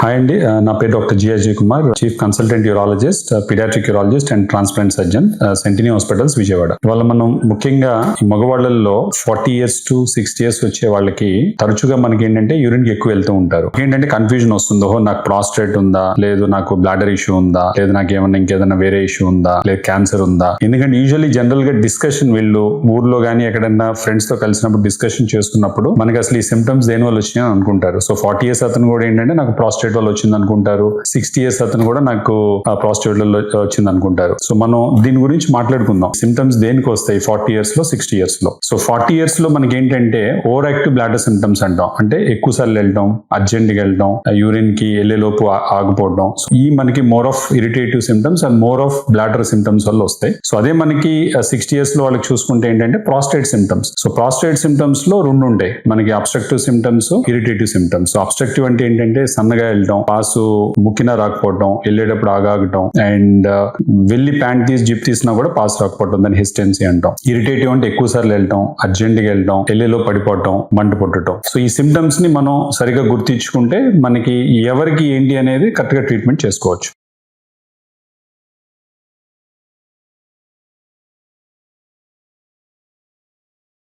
Hi అండి, నా పేరు doctor G Ajay Kumar, chief consultant urologist, paediatric urologist and transplant surgeon, Sentini hospitals Vijayawada. ఇవాళ మనం ముఖ్యంగా మగవాళ్ళల్లో 40 years to 60 years వచ్చే వాళ్ళకి తరచుగా మనకి ఏంటంటే యూరిన్ కి ఎక్కువ వెళ్తూ ఉంటారు. ఏంటంటే కన్ఫ్యూజన్ వస్తుంది, ఓహో నాకు ప్రాస్టేట్ ఉందా, లేదు నాకు బ్లాడర్ ఇష్యూ ఉందా, లేదు నాకు ఏమన్నా ఇంకేదైనా వేరే ఇష్యూ ఉందా, లేదు క్యాన్సర్ ఉందా. ఎందుకంటే యూజువల్లీ జనరల్ గా డిస్కషన్ వీళ్ళు ఊర్లో గానీ ఎక్కడన్నా ఫ్రెండ్స్ తో కలిసినప్పుడు డిస్కషన్ చేసుకున్నప్పుడు మనకి అసలు ఈ సిమ్టమ్స్ దేని వల్ల వచ్చినాయని అనుకుంటారు. సో 40 years అతను కూడా ఏంటంటే నాకు ప్రాస్టేట్ వల్ల వచ్చింది అనుకుంటారు, 60 years అతను కూడా నాకు ప్రాస్టేట్ వల్ల వచ్చింది అనుకుంటారు. సో మనం దీని గురించి మాట్లాడుకుందాం. సిమ్టమ్స్ దేనికి వస్తాయి 40 years లో 60 years లో. సో 40 years లో మనకి ఏంటంటే ఓవర్ యాక్టివ్ బ్లాడర్ సిమ్టమ్స్ అంటాం, అంటే ఎక్కువ సార్లు వెళ్ళడం, అర్జెంట్ గా వెళ్ళడం, యూరిన్ కి వెళ్ళేలోపు ఆగిపోవడం. సో ఈ మనకి more of irritative symptoms and more of bladder symptoms వల్ల వస్తాయి. సో అదే మనకి 60 years లో వాళ్ళకి చూసుకుంటే ఏంటంటే prostate symptoms. So prostate symptoms లో రెండు ఉంటాయి మనకి, obstructive symptoms, irritative symptoms. So obstructive అంటే ఏంటంటే సన్నగా వెళ్ళడం, పాసు ముక్కిన రాకపోవడం, వెళ్ళేటప్పుడు ఆగాగటం, అండ్ వెళ్ళి ప్యాంట్ తీసి జిప్ తీసినా కూడా పాస్ రాకపోవడం, దాన్ని హెసిటెన్సీ అంటాం. ఇరిటేటివ్ అంటే ఎక్కువ సార్లు వెళ్ళటం, అర్జెంట్ గా వెళ్ళడం, వెళ్ళేలో పడిపోవటం, మంట పుట్టడం. సో ఈ సిమ్టమ్స్ ని మనం సరిగా గుర్తించుకుంటే మనకి ఎవరికి ఏంటి అనేది కరెక్ట్ గా ట్రీట్మెంట్ చేసుకోవచ్చు.